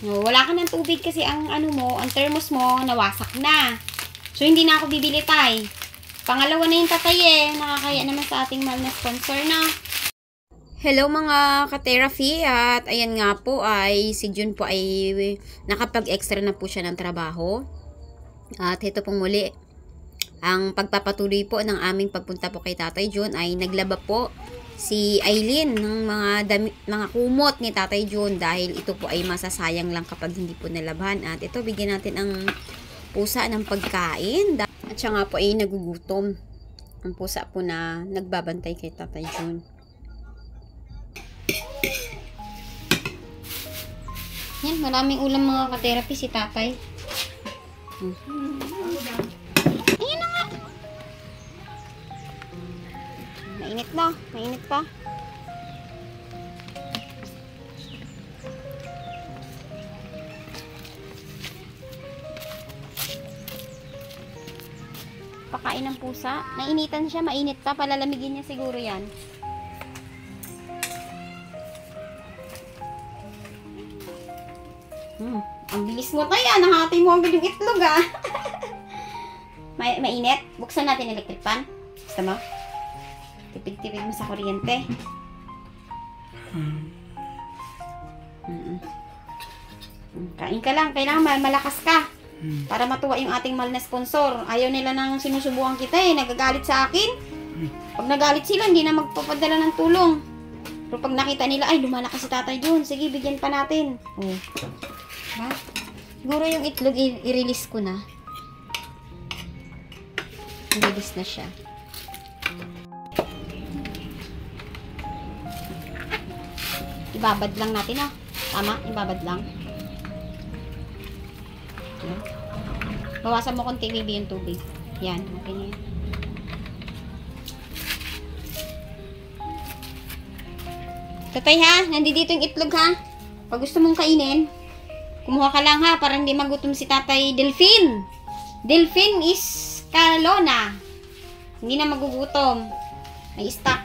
No, wala ka ng tubig kasi ang ano mo, ang thermos mo, nawasak na. So, hindi na ako bibili, tay. Pangalawa na yung tatay eh. Nakakaya naman sa ating mahal na sponsor na. Hello mga ka-therapy. At ayan nga po ay si Jun po ay nakapag-extra na po siya ng trabaho. At ito pong muli. Ang pagpapatuloy po ng aming pagpunta po kay Tatay Jun ay naglaba po si Aileen ng mga kumot ni Tatay Jun dahil ito po ay masasayang lang kapag hindi po nalabhan. At ito, bigyan natin ang pusa ng pagkain. At siya nga po ay nagugutom. Ang pusa po na nagbabantay kay Tatay Jun. Yan, maraming ulam mga ka-therapy si Tatay. Ayan na nga. Mainit na. Mainit pa. Pakain ng pusa. Nainitan siya. Mainit pa. Palalamigin niya siguro yan. Ang bilis mo tayo. Nahati mo ang biling itlog ah. Mainit. Buksan natin electric pan. Gusto mo? Tipid-tipid mo sa kuryente. Kain ka lang. Kailangan malakas ka. Para matuwa yung ating mahal na sponsor. Ayaw nila nang sinusubukan kita eh. Nagagalit sa akin. Pag nagalit sila, hindi na magpapadala ng tulong. Pero pag nakita nila, ay lumalakas si Tatay Jun. Sige, bigyan pa natin. Ha? Siguro yung itlog, i-release ko na. I-release na siya. Ibabad lang natin ah. Tama? Ibabad lang. Bawasan mo konti baby yung tubig. Yan. Okay na yan. Tatay ha, nandito yung itlog ha. Pag gusto mong kainin, kumuha ka lang ha, para hindi magutom si Tatay Delphine. Delphine is Calona. Hindi na magugutom. May stock.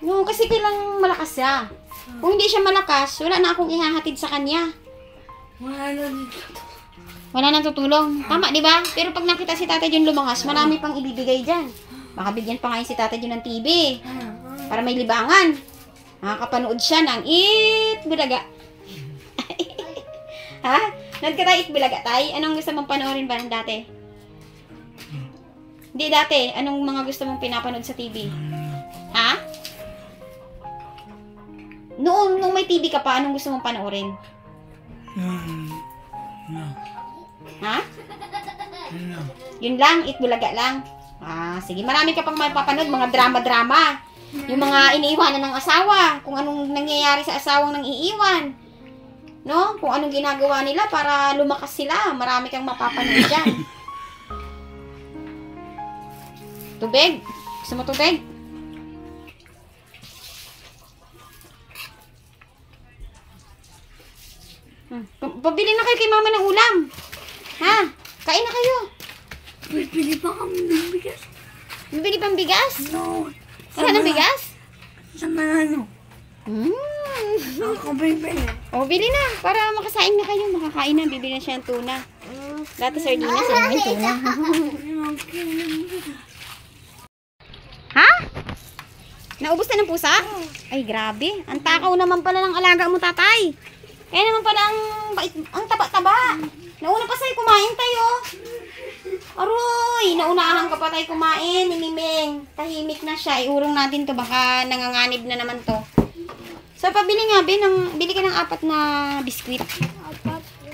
No, kasi kailangang malakas siya. Kung hindi siya malakas, wala na akong ihahatid sa kanya. Wala nang tutulong. Tama, di ba? Pero pag nakita si Tatay Jun lumangas, marami pang ibibigay dyan. Baka bigyan pa nga si Tatay Jun ng TV. Para may libangan. Makakapanood siya ng Eat Bulaga. Ha? Nanood ka tayo Eat Bulaga, tay? Anong gusto mong panoorin ba ng dati? Hindi dati. Anong mga gusto mong pinapanood sa TV? Ha? Nung may TV ka pa, anong gusto mong panoorin? Ha? Yun lang? Eat Bulaga lang? Sige. Marami ka pang mapapanood. Mga drama-drama. Yung mga iniiwanan ng asawa. Kung anong nangyayari sa asawang nang iiwan. No? Kung anong ginagawa nila para lumakas sila. Marami kang mapapanood dyan. Tubig? Gusto mo tubig? Pabili na kayo kay mama ng ulam. Ha? Kain na kayo. Bibili pa kami ng bigas. Bibili pang bigas? No. Wala ng bigas? Sa manano. Ako bibili. O, bili na. Para makasaing na kayo. Makakain na. Bibili na siya ng tuna. Dati sardinas. Ano yung tuna? Ha? Naubos na ng pusa? Ay, grabe. Ang takaw naman pala ng alaga mo, tatay. Kaya naman pala ang taba-taba. Nauna pa sa'yo kumain tayo. Aroy, naunahan ka pa tayo kumain ni Mimeng. Tahimik na siya. Iurong natin to. Baka nanganganib na naman to. So, pabili nga, bili ka ng 4 na biskwit.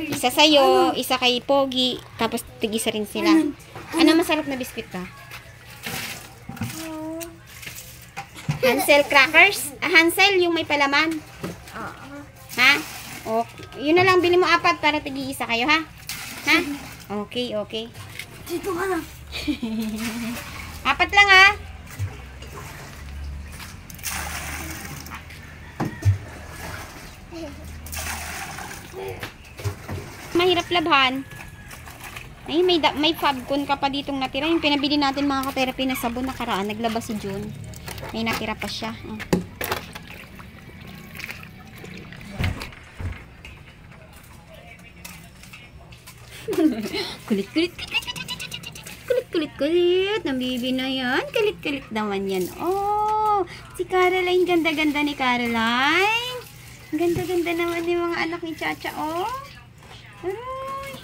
Isa sa'yo, isa kay Pogi, tapos tig-isa rin sila. Ano masarap na biskwit ka? Hansel crackers? Hansel, yung may palaman. Ha? O, yun na lang, bili mo 4 para tig-isa kayo, ha? Ha? Okay, okay. Dito ka lang. 4 lang, ha? Mahirap labhan. Ay, may Fabcon ka pa ditong natira. Yung pinabili natin mga ka-therapy na sabon nakaraan. Naglabas si June. May natira pa siya. Oh. Kulit. Nabibi na yan. Kulit naman yan. Oh, si Caroline. Ganda-ganda ni Caroline. Ganda-ganda naman yung mga anak ni Chacha. Oh. Ay.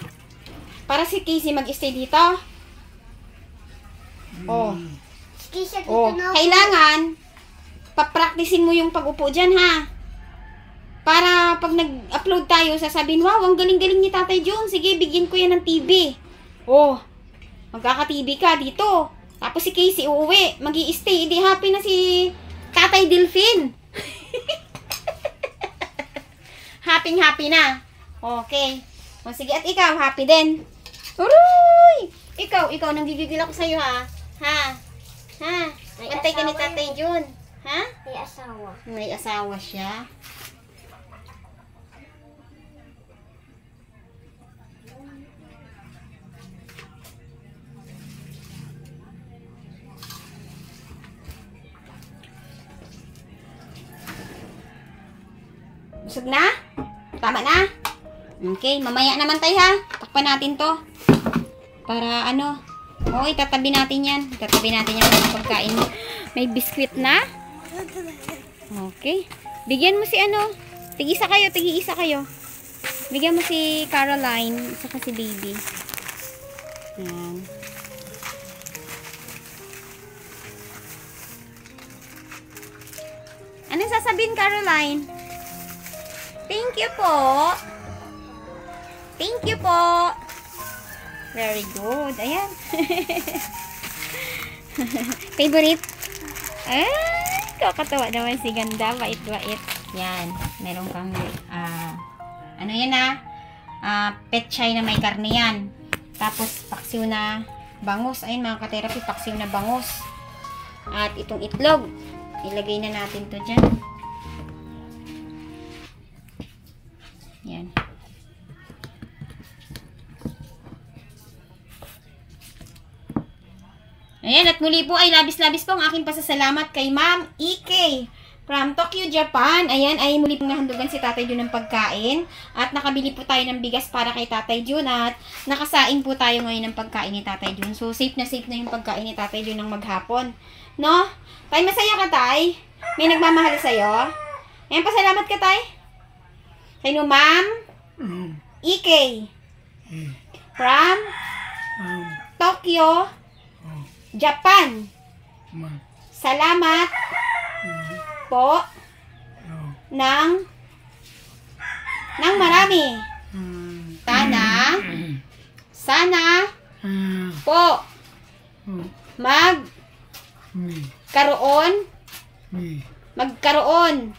Para si Casey mag-stay dito. Oh. Oh. Kailangan papracticein mo yung pag-upo dyan, ha? Para pag nag-upload tayo, sasabihin, wow, ang galing-galing ni Tatay June. Sige, bigyan ko yan ng TV. Oh, magkaka-TV ka dito. Tapos si Casey uuwi, mag-i-stay. Hindi happy na si Tatay Delphine. Happy na. Okay. O sige, at ikaw, happy din. Uruy! Ikaw, nanggigigil ako sa'yo, ha? Ha? Antay ka ni Tatay June. Ha? May asawa. May asawa siya. Busog na? Tama na? Okay, mamaya naman tayo, ha? Takpan natin to. Para ano? Oh, itatabi natin yan. Itatabi natin yan ng pagkain mo. May biskwit na? Okay. Bigyan mo si ano? Tig-isa kayo. Bigyan mo si Caroline, saka si baby. Yan. Anong sasabihin, Caroline? Thank you po. Very good. Ayan. Favorite? Ay, kakatawa naman si Ganda. Bait. Yan. Meron kang, ano yan pet chai na may karne yan. Tapos, paksiw na bangus. Ayun mga ka-therapy, paksiw na bangus. At itong itlog. Ilagay na natin to dyan. Yan. Ayan, at muli po ay labis-labis po ang aking pasasalamat kay Ma'am Ike from Tokyo, Japan. Ayan, ay muli pong nahandugan si Tatay June ng pagkain. At nakabili po tayo ng bigas para kay Tatay June. At nakasaing po tayo ngayon ng pagkain ni Tatay June. So, safe na yung pagkain ni Tatay June ng maghapon. No? Tay, masaya ka, Tay? May nagmamahal sa'yo? Ayan, pasalamat ka, Tay? Kay no, Ma'am Ike from Tokyo, Japan. Salamat po ng marami. Sana po magkaroon.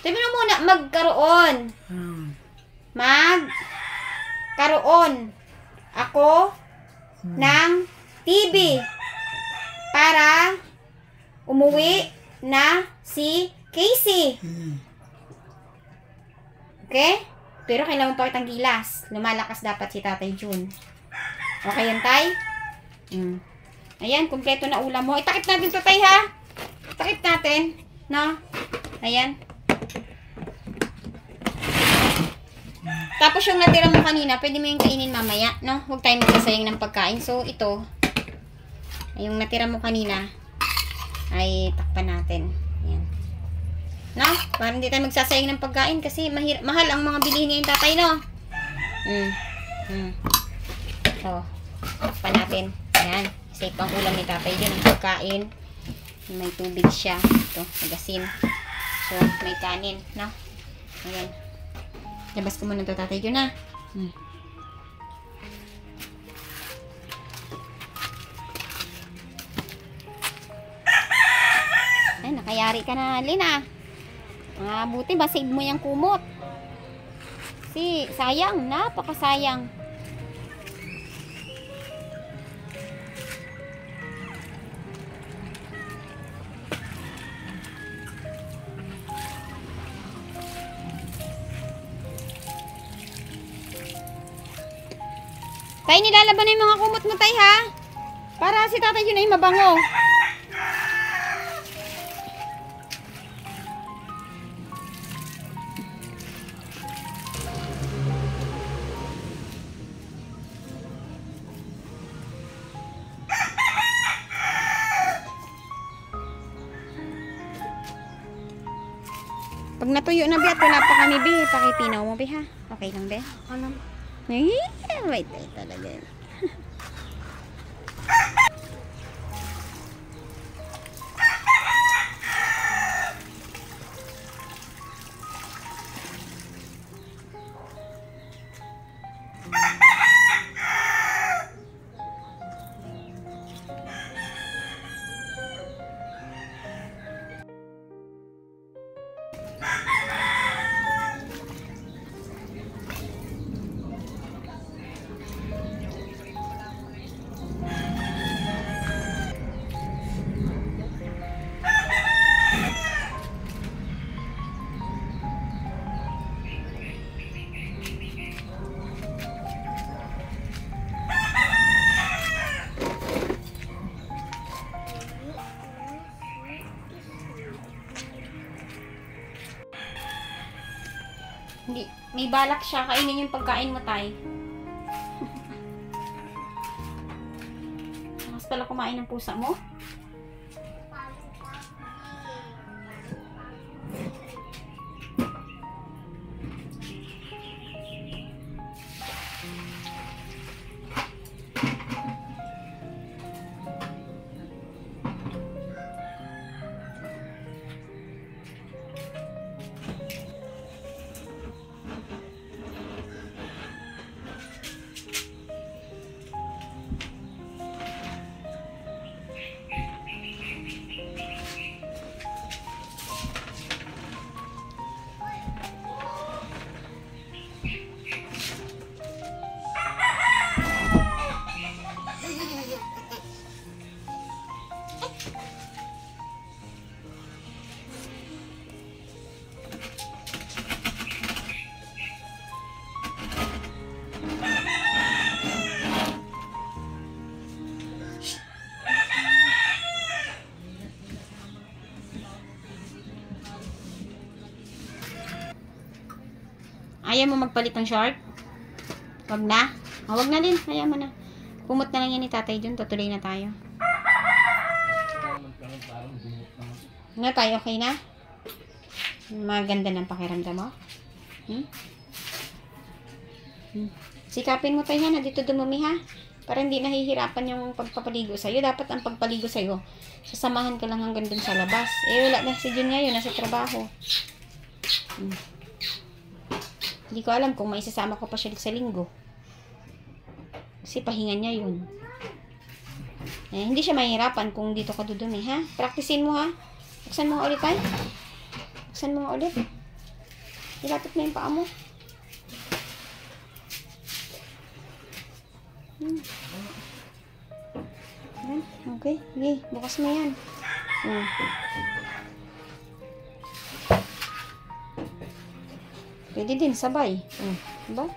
Sabi mo muna, magkaroon ako ng TV para umuwi na si Casey. Okay? Pero kailangan pa kitang gilas. Lumalakas dapat si Tatay June. Okay yan, Tay? Ayan, kumpleto na ulam mo. Itakip natin ito, Tay, ha? Takip natin. No? Ayan. Tapos yung natira mo kanina, pwede mo yung kainin mamaya, no? Huwag tayo magsasayang ng pagkain. So, ito, yung natira mo kanina, ay takpan natin. Ayan. No? Para hindi tayo magsasayang ng pagkain kasi mahal ang mga bilihin ngayon, Tatay, no? So, takpan natin. Ayan. Safe ang ulam ni Tatay dyan, ang pagkain. May tubig siya. Ito, magasin. So, may kanin, no? Ayan. Labas ko muna ito, Tatay June, na. Ay, nakayari ka na, Lina. Buti ba, save mo yung kumot. Kasi, sayang, napakasayang. Tay, nilalaban na yung mga kumot mo, tay, ha? Para si tatay yun ay mabango. Pag natuyo na, Bi, at wala pa kami, Bi, pakipinaw mo, Bi, ha? Okay lang, Bi? Alam. Ay, wait, talaga. Hindi, may balak siya. Kainin yung pagkain mo, tay. Mas pala kumain ng pusa mo? Ayaw mo magpalit ng short? Wag na? Wag na din. Ayaw mo na. Kumot na lang yan ni tatay dun. Tutuloy na tayo. Nga tayo, okay na? Maganda ng pakiramdam mo? Sikapin mo tayo na dito dumumi, ha? Para hindi nahihirapan yung pagpapaligo sa'yo. Dapat ang pagpaligo sa'yo, sasamahan ka lang hanggang dun sa labas. Eh, wala na si Jun ngayon. Nasa trabaho. Hindi ko alam kung maisasama ko pa siya sa linggo. Kasi pahinga niya yun. Eh, hindi siya mahirapan kung dito ka dudumi, ha? Practicein mo, ha? Buksan mo ulit, ay. Buksan mo ulit. Ilapit mo yung paa mo. Okay. Sige, bukas mo yan. Pwede din, sabay. Diba?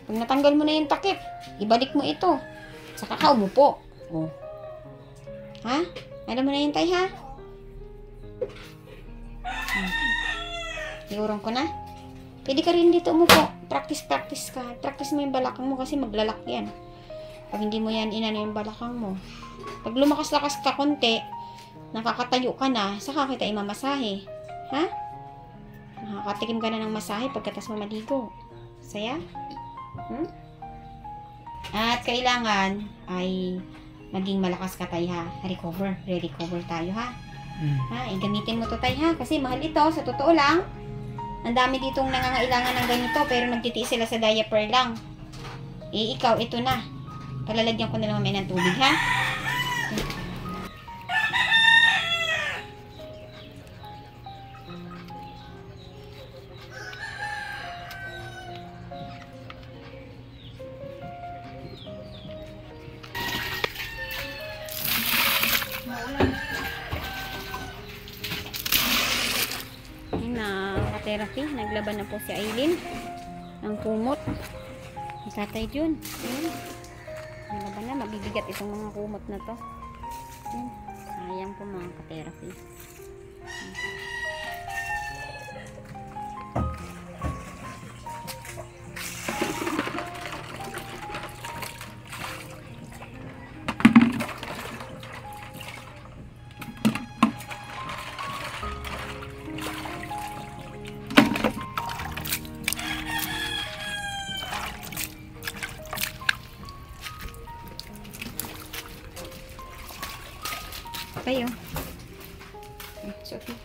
Pag natanggal mo na yung takip, ibalik mo ito. Saka ka umupo. Ha? Alam mo na yun, tay, ha? Iurong ko na. Pwede ka rin dito umupo. Practice ka. Practice mo yung balakang mo kasi maglalak yan. Pag hindi mo yan inano yung balakang mo. Pag lumakas-lakas ka konti, nakakatayo ka na, saka kita imamasahe. Ha? Nakakatikim ka na ng masahe pagkatas mo maligo. Saya? At kailangan ay maging malakas ka tayo, ha? Recover tayo, ha? Ha? Gamitin mo to tayo, ha? Kasi mahal ito, sa totoo lang. Ang dami ditong nangangailangan ng ganito, pero nagtitiis sila sa diaper lang. Eh, ikaw, ito na. Palalagyan ko na lang mamaya ng tubig, ha? ka-therapy. Naglaban na po si Aileen ng kumot. Tatay Jun. Ayan. Naglaban na. Mabibigat itong mga kumot na to. Ayan. Sayang po mga ka-therapy. Kayo. Sophie.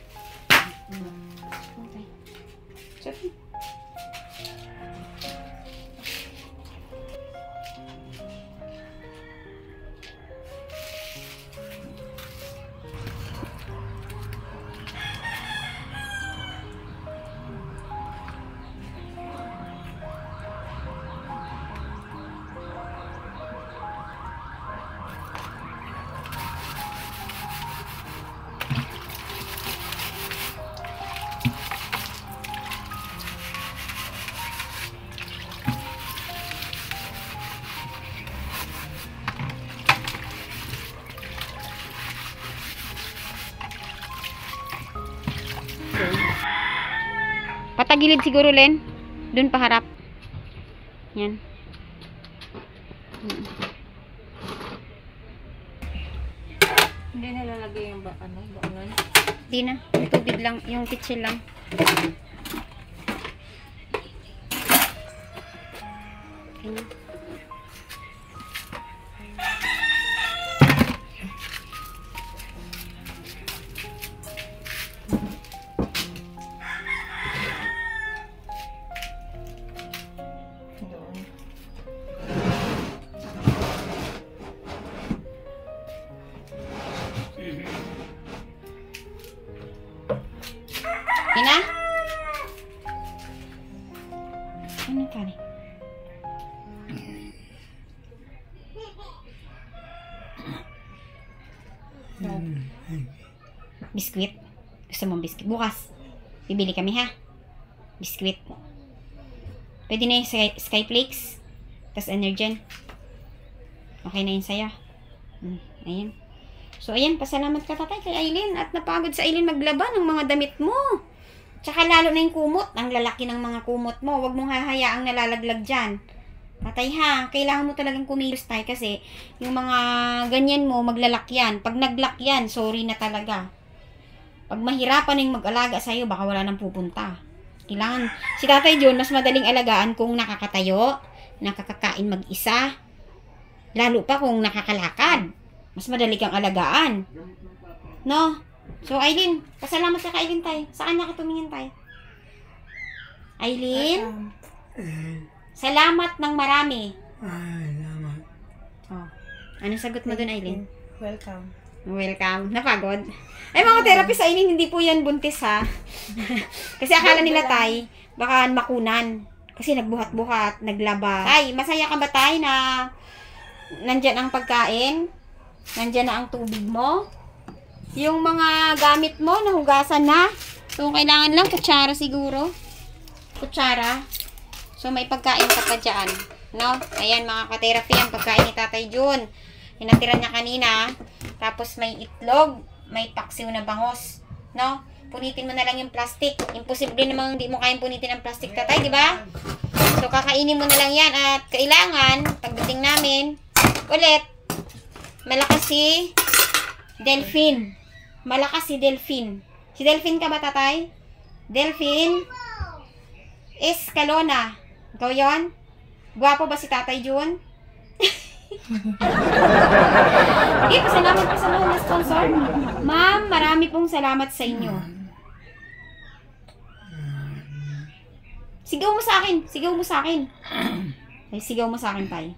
Okay. Sophie. Patagilid siguro, Len. Doon paharap. Yan. Hindi nalalagay yung baonan? Di na. Yung tubig lang. Yung kitchen lang. Yan. Ina? Ano ka rin? Biskuit? Gusto mong biskuit? Bukas. Bibili kami ha? Biskuit. Pwede na yung Skyflakes. Tapos Energen. Okay na yun sa'yo. Ayan. So, ayan, pasalamat ka tatay kay Aileen at napagod sa Aileen maglaban ng mga damit mo. Tsaka lalo na yung kumot, ang lalaki ng mga kumot mo. Huwag mong hahayaang nalalaglag dyan. Tatay ha, kailangan mo talagang kumilos tayo kasi yung mga ganyan mo, maglalakyan. Pag naglakyan, sorry na talaga. Pag mahirapan yung mag-alaga sa'yo, baka wala nang pupunta. Kailangan, si Tatay John, mas madaling alagaan kung nakakatayo, nakakakain mag-isa, lalo pa kung nakakalakad. Mas madali kang alagaan. No? So, Aileen, pasalamat ka kay Aileen tayo. Saan na ka tumingin tayo? Aileen? Salamat ng marami. Salamat. Oh. Anong sagot mo dun, Aileen? Welcome. Welcome. Napagod. Ay, mga therapist, Aileen, hindi po yan buntis, ha? Kasi akala nila, tay, baka makunan. Kasi nagbuhat-buhat, naglaba. Tay, masaya ka ba, tay, na nandyan ang pagkain? Nandyan na ang tubig mo? Yung mga gamit mo, nahugasan na? So, kailangan lang kutsara siguro. Kutsara. So, may pagkain ka pa dyan. No? Ayan, mga ka-therapy, ang pagkain ni Tatay Jun. Hinatira niya kanina. Tapos, may itlog. May paksiw na bangos. No? Punitin mo na lang yung plastic. Imposible namang hindi mo kayang punitin ang plastic, tatay, di ba? So, kakainin mo na lang yan. At kailangan, pagdating namin, ulit, malakas si Delphine. Malakas si Delphine. Si Delphine ka ba, tatay? Delphine Escalona. Ikaw yun? Gwapo ba si Tatay Jun? Okay, pasalamat po sa mga sponsor. Ma'am, marami pong salamat sa inyo. Sigaw mo sa akin. Sigaw mo sa akin. Ay, sigaw mo sa akin, tay.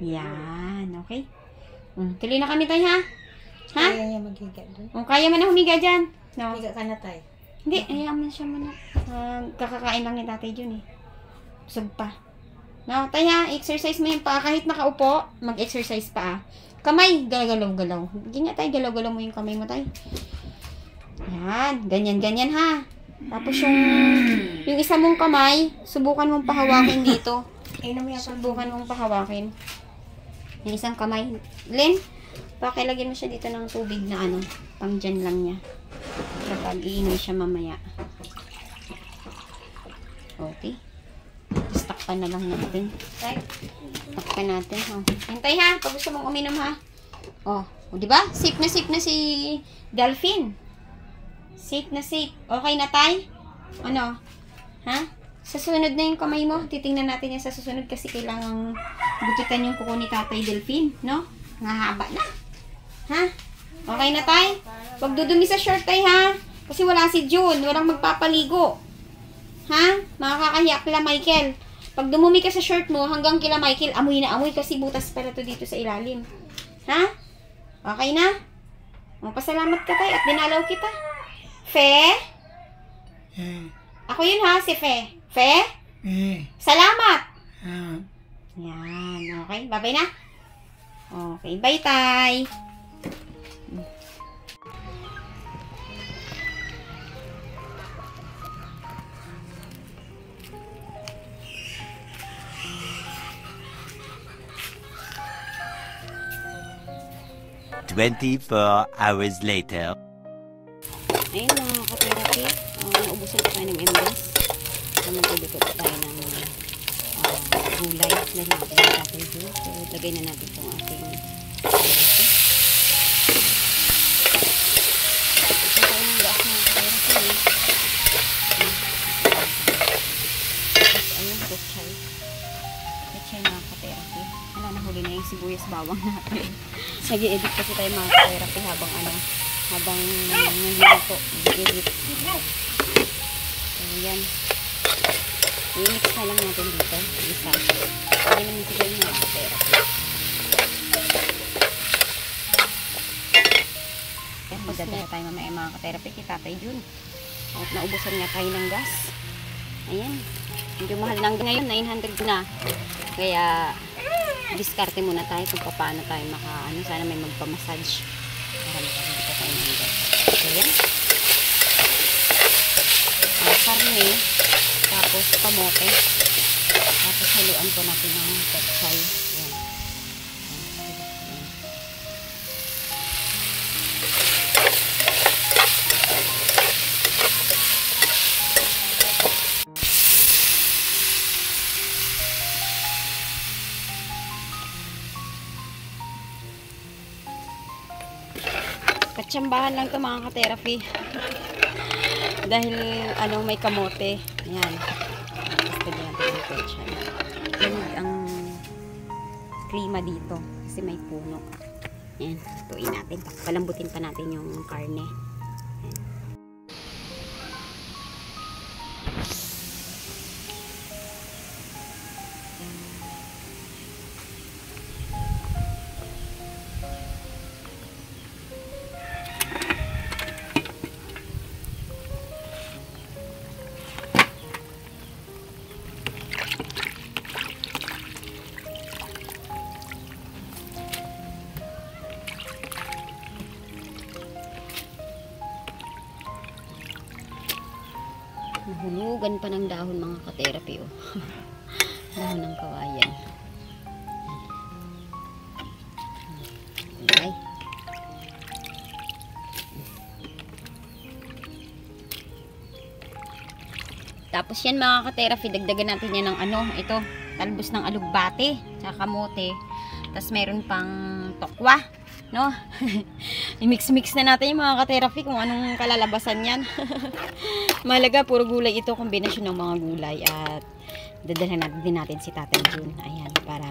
Yan, okay. Tuloy na kami, tay, ha? Ha? Kaya niya maghiga doon. Kaya mo na humiga dyan. No? Higa ka na tayo. Hindi, ayaman siya muna. Kakakain lang ni Tatay Jun, eh. Busog pa. No, tay, ha? Exercise mo yung paa. Kahit nakaupo, mag-exercise pa, ah. Kamay, galaw-galaw. Hindi nga, tay, galaw-galaw mo yung kamay mo, tay. Yan, ganyan-ganyan ha. Tapos yung isa mong kamay, subukan mong pahawakin dito. Subukan mong pahawakin. Yung isang kamay. Len, pakilagyan mo siya dito ng tubig na ano, pang dyan lang niya. Kapag iingay siya mamaya. Okay. Tapos takpan na lang natin. Takpan natin. Oh. Hintay ha, pag gusto mong uminom ha. Oh, di ba? Safe na si Dolphin. Safe na safe. Okay na tay? Ano? Ha? Sa sunod na yung kamay mo. Titingnan natin yan sa susunod kasi kailangang bututan yung kuko ni Tatay Delphine. No? Ngahaba na. Ha? Okay na tay? Huwag dudumi sa short tay ha. Kasi wala si June. Walang magpapaligo. Ha? Makakahiya kila Michael. Pag dumumi ka sa short mo hanggang kila Michael, amoy na amoy kasi butas pala to dito sa ilalim. Ha? Okay na? Pasalamat ka tay at dinalaw kita. Fe? Ako yun ha, si Fe. Fe? Salamat! Yan, okay. Bye-bye na. Okay, bye tay. Hours later. Ayun mga ka-therapy, naubusan pa tayo ng embes. Magluto pa tayo ng gulay na natin natin doon. So, lagay na natin itong ating therapy. Ito tayo ng gas mga ka-therapy. Tapos ayun, kutchay. Kutchay mga ka-therapy. Wala, nahuli na yung sibuyas bawang natin. Nag-i-edit kasi tayo mga ka-therapy habang nag-iluto. Nag-i-edit. So, yan. I-mix na lang natin dito. Isa. Hindi naman siguro yung mga ka-therapy. Yan, magdadala tayo mamaya mga ka-therapy kay Tatay Jun. At naubusan nga tayo ng gas. Ayan. Medyo mahal lang ngayon. 900 na. Kaya diskarte muna tayo kung paano tayo sana may magpamassage para makakita tayo ng gas. So yan. Karne, tapos kamote, tapos haluan po natin ng pechay. Yan. Katsambahan lang ito mga ka-therapy. Dahil may kamote. Ayan. Gusto din natin yung pechay. Lamig ang klima dito. Kasi may puno. Ayan. Tuin natin. Palambutin pa natin yung karne. Ayan. Nahulugan pa ng dahon mga ka-therapy. Oh. Dahon ng kawayan. Okay. Tapos yan mga ka-therapy, dagdagan natin yan ng ito, talbos ng alugbate, tsaka kamote. Tapos meron pang tokwa, no? I-mix-mix na natin yung mga ka-therapy kung anong kalalabasan yan. Mahalaga, puro gulay ito, kombinasyon ng mga gulay. At dadalhan natin si Tatay Jun. Ayan, para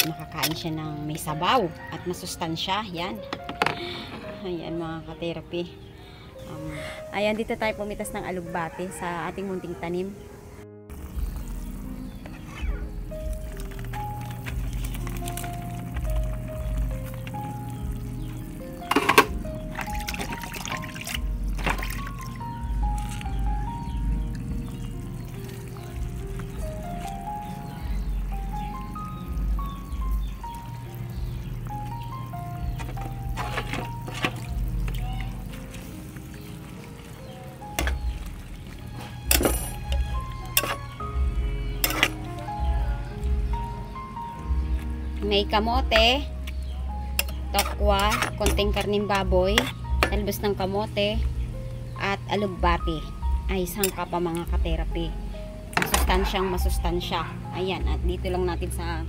makakain siya ng may sabaw at masustansya. Yan. Ayan mga ka-therapy. Ayan, dito tayo pumitas ng alugbate sa ating munting tanim. May kamote, tokwa, konting karning baboy, talbos ng kamote, at alugbati. Ay, sangka pa mga ka-therapy. Masustansya. Ayan, at dito lang natin sa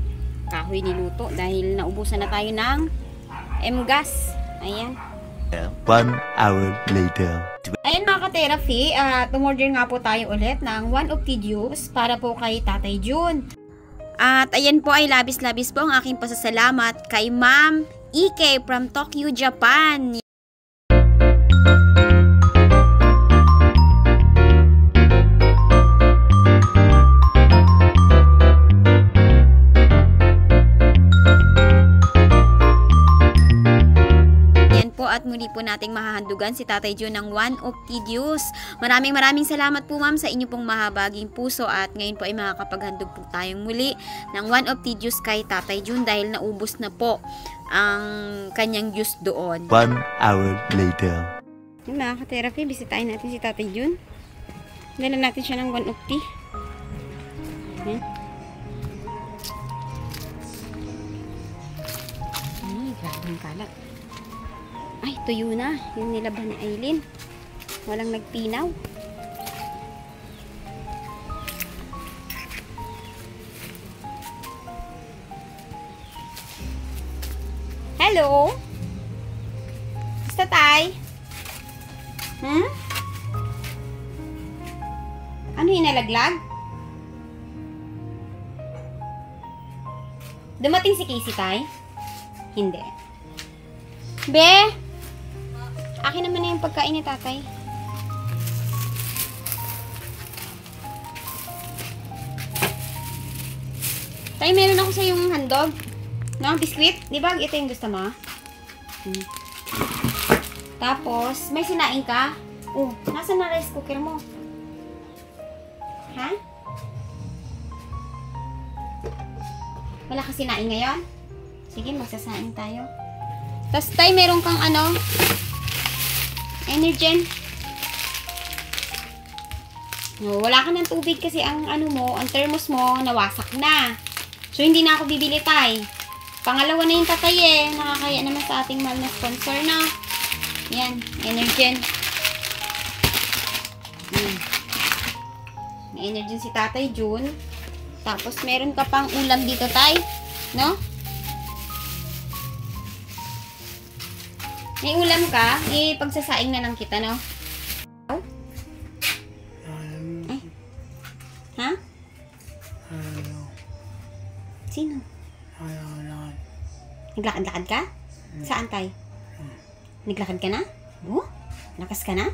kahoy niluto dahil naubusan na tayo ng M-gas. Ayan. 1 hour later. Ayan mga ka-therapy, tumorder nga po tayo ulit ng one of the juice para po kay Tatay Jun. At ayan po ay labis-labis po ang aking pasasalamat kay Ma'am Ike from Tokyo, Japan. At muli po nating mahahandugan si Tatay Jun ng one of the juice. Maraming salamat po ma'am sa inyo pong mahabaging puso at ngayon po ay makakapaghandog po tayong muli ng one of the juice kay Tatay Jun dahil naubos na po ang kanyang juice doon. 1 hour later. Yung mga ka-therapy, bisitahin natin si Tatay Jun. Dala natin siya ng one of tea. Ayan. Ay, grabe yung kalat. Ay, tuyo na. Yung nilaban ni Aileen. Walang nagtinaw. Hello? Basta tay? Ano yung nalaglag? Dumating si Casey tay? Hindi. Be! Akin naman na yung pagkain ni tatay. Tay, meron ako sa yung handog. No, biskwit. Di ba? Ito yung gusto mo. Tapos, may sinaing ka. Oh, nasa na rice cooker mo? Ha? Wala ka sinaing ngayon? Sige, magsasaing tayo. Tapos, tay, meron kang ano? Energen. No, wala ka ng tubig kasi ang ano mo, ang thermos mo, nawasak na. So, hindi na ako bibili, tay. Pangalawa na yung tatay eh. Nakakaya naman sa ating mahal na sponsor na. Yan, Energen. May Energen si Tatay Jun. Tapos, meron ka pang ulam dito, tay. No? May ulam ka, pagsasaing na lang kita, no? Ay. Ha? Sino? Naglakad-lakad ka? Saan tay? Naglakad ka na? Oh? Lakas ka na?